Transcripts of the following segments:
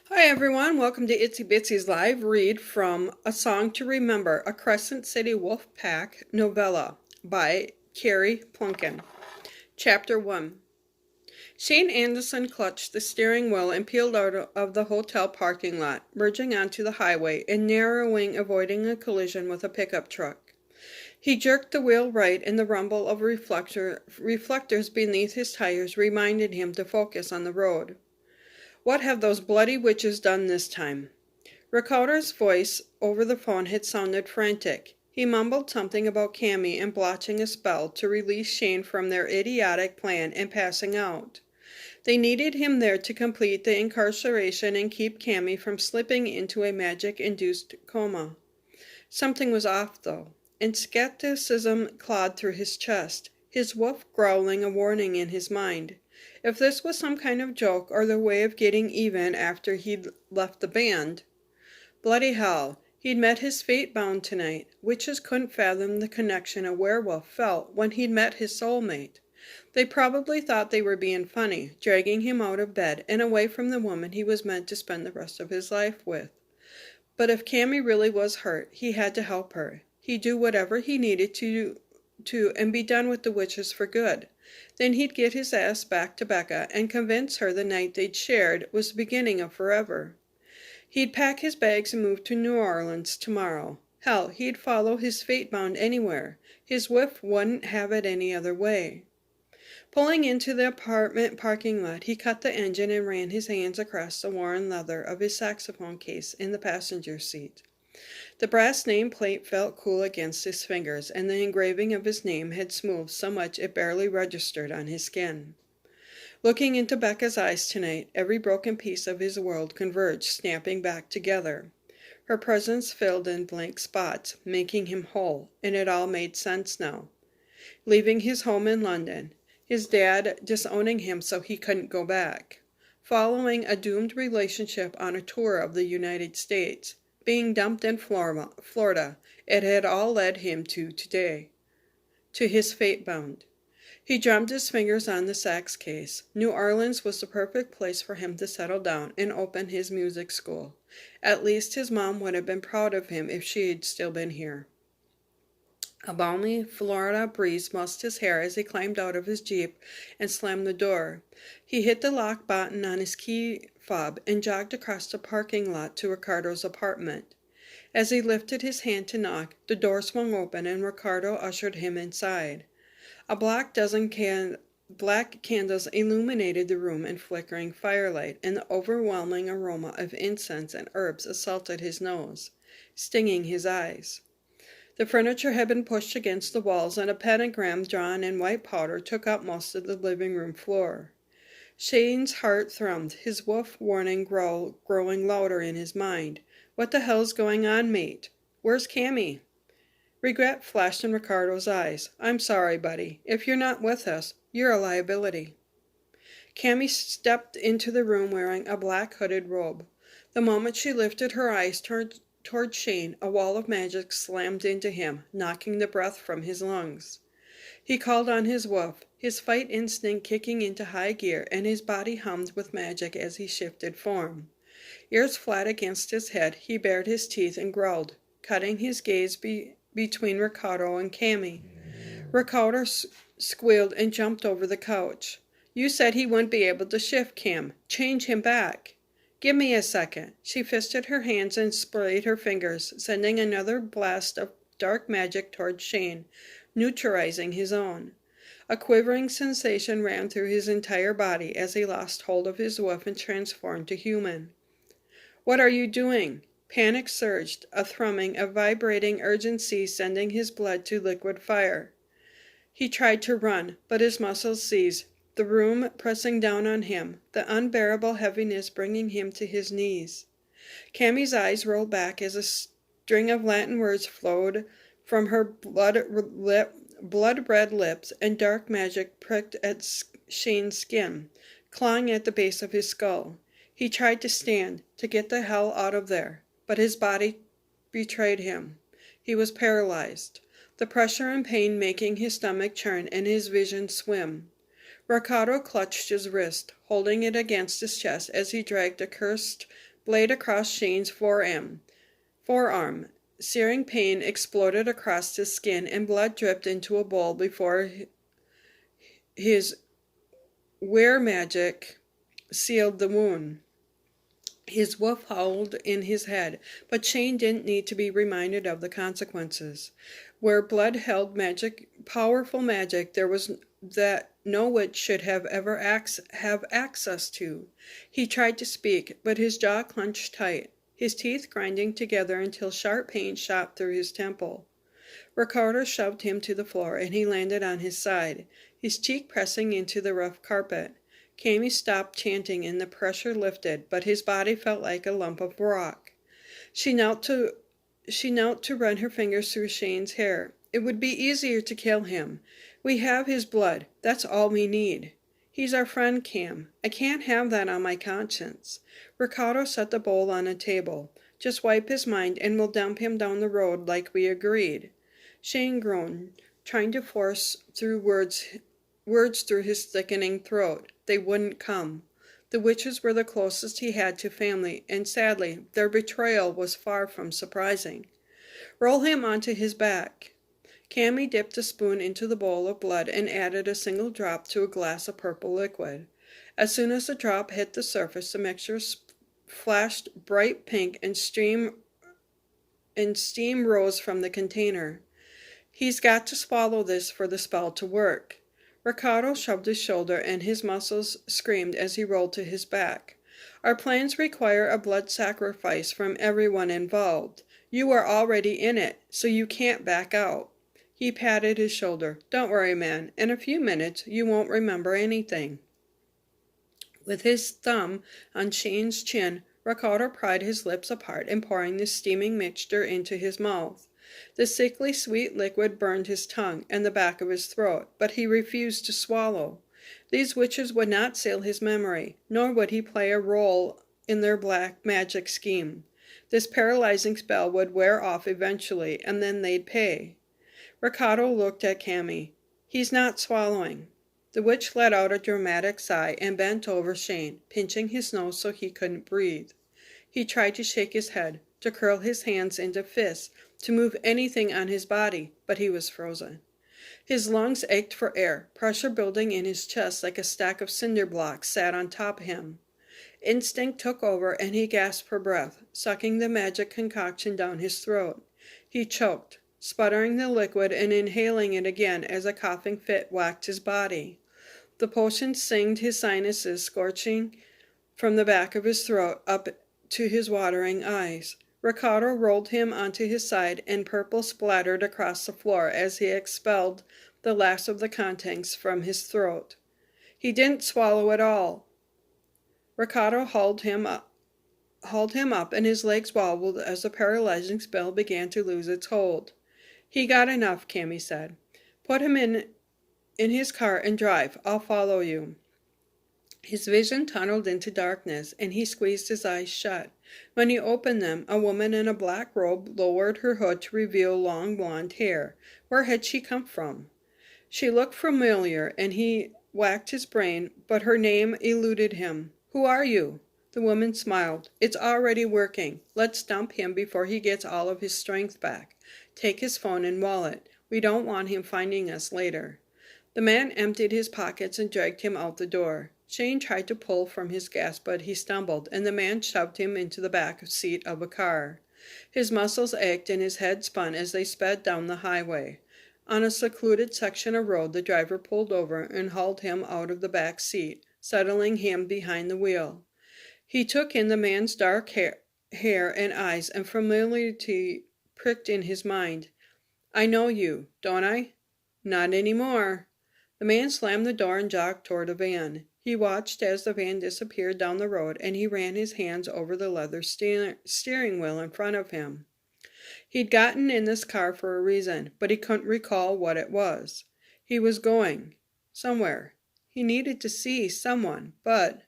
Hi everyone, welcome to Itsy Bitsy's live read from A Song to Remember, a Crescent City Wolf Pack novella by Carrie, Pulkinen. Chapter 1. Shane Anderson clutched the steering wheel and peeled out of the hotel parking lot, merging onto the highway and narrowing, avoiding a collision with a pickup truck. He jerked the wheel right, and the rumble of reflectors beneath his tires reminded him to focus on the road. What have those bloody witches done this time? Ricardo's voice over the phone had sounded frantic. He mumbled something about Cammy and blotching a spell to release Shane from their idiotic plan and passing out. They needed him there to complete the incarceration and keep Cammy from slipping into a magic-induced coma. Something was off, though, and skepticism clawed through his chest, his wolf growling a warning in his mind. If this was some kind of joke or their way of getting even after he'd left the band. Bloody hell, he'd met his fate bound tonight. Witches couldn't fathom the connection a werewolf felt when he'd met his soulmate. They probably thought they were being funny, dragging him out of bed and away from the woman he was meant to spend the rest of his life with. But if Cammy really was hurt, he had to help her. He'd do whatever he needed to and be done with the witches for good. Then he'd get his ass back to Becca and convince her the night they'd shared was the beginning of forever. He'd pack his bags and move to New Orleans tomorrow. Hell, he'd follow his fate bound anywhere. His whiff wouldn't have it any other way. Pulling into the apartment parking lot, he cut the engine and ran his hands across the worn leather of his saxophone case in the passenger seat. The brass nameplate felt cool against his fingers, and the engraving of his name had smoothed so much it barely registered on his skin. Looking into Becca's eyes tonight, every broken piece of his world converged, snapping back together. Her presence filled in blank spots, making him whole, and it all made sense now. Leaving his home in London, his dad disowning him so he couldn't go back, following a doomed relationship on a tour of the United States, being dumped in Florida, it had all led him to today, to his fate bound. He drummed his fingers on the sax case. New Orleans was the perfect place for him to settle down and open his music school. At least his mom would have been proud of him if she had still been here. A balmy Florida breeze mussed his hair as he climbed out of his Jeep and slammed the door. He hit the lock button on his key fob and jogged across the parking lot to Ricardo's apartment. As he lifted his hand to knock, the door swung open and Ricardo ushered him inside. A black candles illuminated the room in flickering firelight, and the overwhelming aroma of incense and herbs assaulted his nose, stinging his eyes. The furniture had been pushed against the walls, and a pentagram drawn in white powder took up most of the living room floor. Shane's heart thrummed, his wolf warning growl growing louder in his mind. What the hell's going on, mate? Where's Cammy? Regret flashed in Ricardo's eyes. I'm sorry, buddy. If you're not with us, you're a liability. Cammy stepped into the room wearing a black hooded robe. The moment she lifted her eyes toward Shane, a wall of magic slammed into him, knocking the breath from his lungs. He called on his wolf, his fight instinct kicking into high gear, and his body hummed with magic as he shifted form. Ears flat against his head, he bared his teeth and growled, cutting his gaze between Ricardo and Cammy. Ricardo squealed and jumped over the couch. You said he wouldn't be able to shift, Cam. Change him back. Give me a second. She fisted her hands and sprayed her fingers, sending another blast of dark magic toward Shane, neutralizing his own. A quivering sensation ran through his entire body as he lost hold of his wolf and transformed to human. What are you doing? Panic surged, a thrumming, a vibrating urgency sending his blood to liquid fire. He tried to run, but his muscles seized, the room pressing down on him, the unbearable heaviness bringing him to his knees. Cammy's eyes rolled back as a string of Latin words flowed from her blood-red lips, and dark magic pricked at Shane's skin, clawing at the base of his skull. He tried to stand, to get the hell out of there, but his body betrayed him. He was paralyzed, the pressure and pain making his stomach churn and his vision swim. Ricardo clutched his wrist, holding it against his chest as he dragged a cursed blade across Shane's forearm. Searing pain exploded across his skin, and blood dripped into a bowl before his wear magic sealed the wound. His wolf howled in his head, but Shane didn't need to be reminded of the consequences. Where blood held powerful magic, there was that no witch should have ever have access to. He tried to speak, but his jaw clenched tight, his teeth grinding together until sharp pain shot through his temple. Ricardo shoved him to the floor, and he landed on his side, his cheek pressing into the rough carpet. Cammy stopped chanting and the pressure lifted, but his body felt like a lump of rock. She knelt to run her fingers through Shane's hair. It would be easier to kill him. We have his blood. That's all we need. He's our friend, Cam. I can't have that on my conscience. Ricardo set the bowl on a table. Just wipe his mind and we'll dump him down the road like we agreed. Shane groaned, trying to force through words through his thickening throat. They wouldn't come. The witches were the closest he had to family, and sadly, their betrayal was far from surprising. Roll him onto his back. Cammy dipped a spoon into the bowl of blood and added a single drop to a glass of purple liquid. As soon as the drop hit the surface, the mixture flashed bright pink and steam rose from the container. He's got to swallow this for the spell to work. Ricardo shoved his shoulder, and his muscles screamed as he rolled to his back. Our plans require a blood sacrifice from everyone involved. You are already in it, so you can't back out. He patted his shoulder. Don't worry, man. In a few minutes, you won't remember anything. With his thumb on Shane's chin, Ricardo pried his lips apart and pouring the steaming mixture into his mouth. The sickly sweet liquid burned his tongue and the back of his throat, but he refused to swallow. These witches would not seal his memory, nor would he play a role in their black magic scheme. This paralyzing spell would wear off eventually, and then they'd pay. Ricardo looked at Cammy. He's not swallowing. The witch let out a dramatic sigh and bent over Shane, pinching his nose so he couldn't breathe. He tried to shake his head, to curl his hands into fists, to move anything on his body, but he was frozen. His lungs ached for air. Pressure building in his chest like a stack of cinder blocks sat on top of him. Instinct took over and he gasped for breath, sucking the magic concoction down his throat. He choked, sputtering the liquid and inhaling it again as a coughing fit whacked his body. The potion singed his sinuses, scorching from the back of his throat up to his watering eyes. Ricardo rolled him onto his side, and purple splattered across the floor as he expelled the last of the contents from his throat. He didn't swallow at all. Ricardo hauled him up, and his legs wobbled as the paralyzing spell began to lose its hold. He got enough, Cammy said. Put him in his car and drive. I'll follow you. His vision tunneled into darkness, and he squeezed his eyes shut. When he opened them, a woman in a black robe lowered her hood to reveal long blonde hair. Where had she come from? She looked familiar, and he whacked his brain, but her name eluded him. Who are you? The woman smiled. It's already working. Let's dump him before he gets all of his strength back. Take his phone and wallet. We don't want him finding us later. The man emptied his pockets and dragged him out the door. Shane tried to pull from his gas, but he stumbled, and the man shoved him into the back seat of a car. His muscles ached and his head spun as they sped down the highway. On a secluded section of road, the driver pulled over and hauled him out of the back seat, settling him behind the wheel. He took in the man's dark hair and eyes, and familiarity pricked in his mind. I know you, don't I? Not anymore. The man slammed the door and jogged toward a van. He watched as the van disappeared down the road, and he ran his hands over the leather steering wheel in front of him. He'd gotten in this car for a reason, but he couldn't recall what it was. He was going somewhere. He needed to see someone, but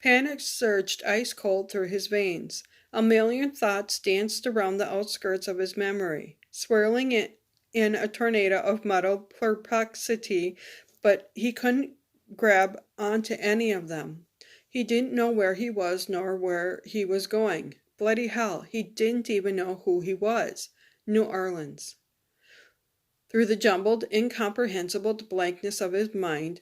panic surged ice cold through his veins. A million thoughts danced around the outskirts of his memory, swirling it in a tornado of muddled perplexity, but he couldn't grab onto any of them. He didn't know where he was nor where he was going. Bloody hell, he didn't even know who he was. New Orleans. Through the jumbled, incomprehensible blankness of his mind,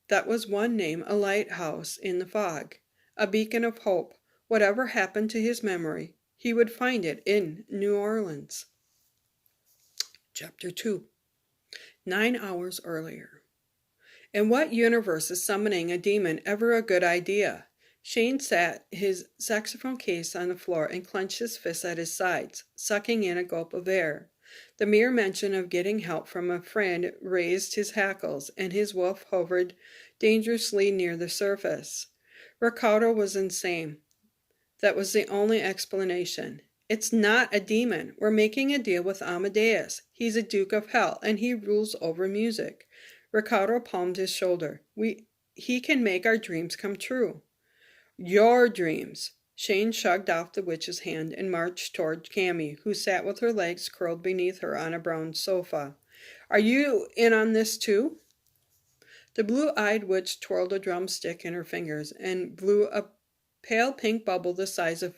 that was one name, a lighthouse in the fog, a beacon of hope. Whatever happened to his memory, he would find it in New Orleans. Chapter 2. 9 hours earlier. In what universe is summoning a demon ever a good idea? Shane sat his saxophone case on the floor and clenched his fists at his sides, sucking in a gulp of air. The mere mention of getting help from a friend raised his hackles, and his wolf hovered dangerously near the surface. Ricardo was insane. That was the only explanation. It's not a demon. We're making a deal with Amadeus. He's a Duke of Hell, and he rules over music. Ricardo palmed his shoulder. He can make our dreams come true. Your dreams. Shane shrugged off the witch's hand and marched toward Cammy, who sat with her legs curled beneath her on a brown sofa. Are you in on this too? The blue-eyed witch twirled a drumstick in her fingers and blew a pale pink bubble the size of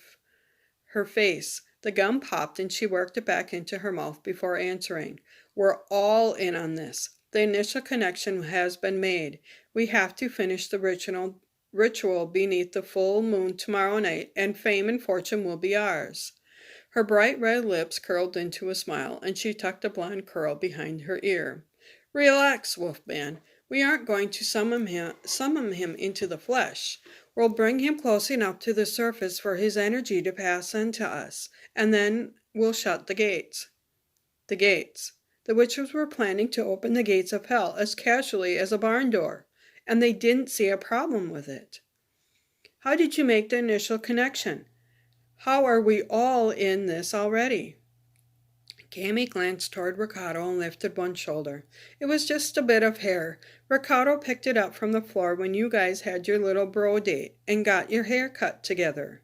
her face. The gum popped and she worked it back into her mouth before answering. We're all in on this. The initial connection has been made. We have to finish the ritual beneath the full moon tomorrow night, and fame and fortune will be ours. Her bright red lips curled into a smile, and she tucked a blonde curl behind her ear. Relax, Wolfman. We aren't going to summon him into the flesh. We'll bring him close enough to the surface for his energy to pass into us, and then we'll shut the gates. The gates. The witches were planning to open the gates of hell as casually as a barn door, and they didn't see a problem with it. How did you make the initial connection? How are we all in this already? Cammy glanced toward Ricardo and lifted one shoulder. It was just a bit of hair. Ricardo picked it up from the floor when you guys had your little bro date and got your hair cut together.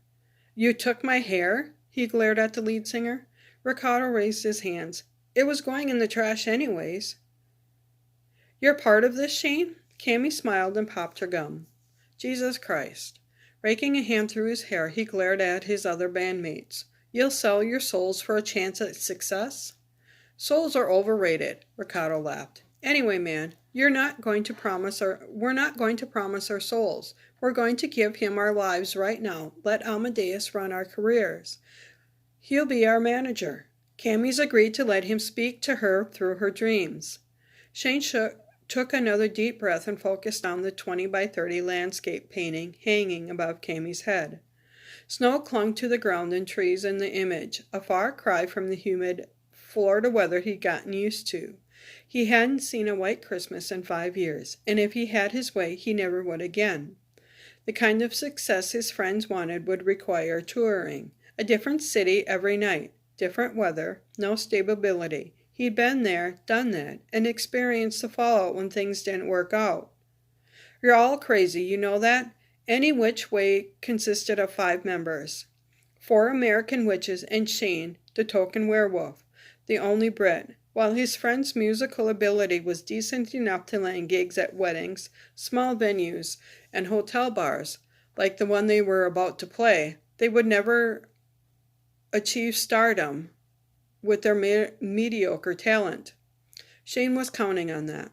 You took my hair? He glared at the lead singer. Ricardo raised his hands. It was going in the trash anyways. You're part of this, Shane? Cammy smiled and popped her gum. Jesus Christ. Raking a hand through his hair, he glared at his other bandmates. You'll sell your souls for a chance at success? Souls are overrated, Ricardo laughed. Anyway, man, we're not going to promise our souls. We're going to give him our lives right now. Let Amadeus run our careers. He'll be our manager. Cammy's agreed to let him speak to her through her dreams. Shane took another deep breath and focused on the 20 by 30 landscape painting hanging above Cammy's head. Snow clung to the ground and trees in the image, a far cry from the humid Florida weather he'd gotten used to. He hadn't seen a white Christmas in 5 years, and if he had his way, he never would again. The kind of success his friends wanted would require touring, a different city every night, different weather, no stability. He'd been there, done that, and experienced the fallout when things didn't work out. You're all crazy, you know that? Any Witch Way consisted of 5 members. 4 American witches and Shane, the token werewolf, the only Brit. While his friend's musical ability was decent enough to land gigs at weddings, small venues, and hotel bars, like the one they were about to play, they would never achieve stardom with their mediocre talent. Shane was counting on that.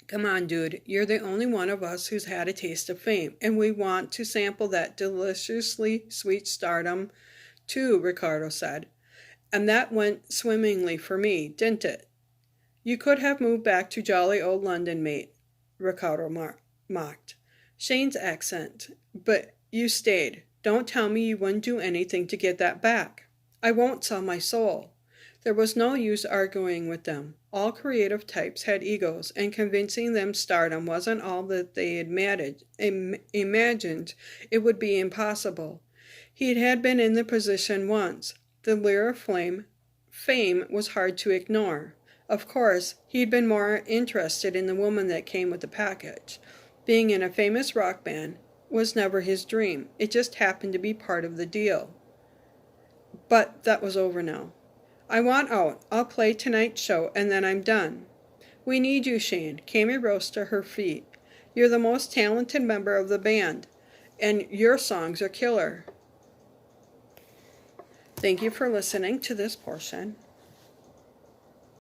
Come on, dude, you're the only one of us who's had a taste of fame, and we want to sample that deliciously sweet stardom, too, Ricardo said. And that went swimmingly for me, didn't it? You could have moved back to jolly old London, mate, Ricardo mocked. Shane's accent. But you stayed. Don't tell me you wouldn't do anything to get that back. I won't sell my soul. There was no use arguing with them. All creative types had egos, and convincing them stardom wasn't all that they had imagined. It would be impossible. He had been in the position once. The lure of fame was hard to ignore. Of course, he'd been more interested in the woman that came with the package. Being in a famous rock band was never his dream. It just happened to be part of the deal. But that was over now. I want out. I'll play tonight's show, and then I'm done. We need you, Shane. Cammy rose to her feet. You're the most talented member of the band. and your songs are killer. Thank you for listening to this portion.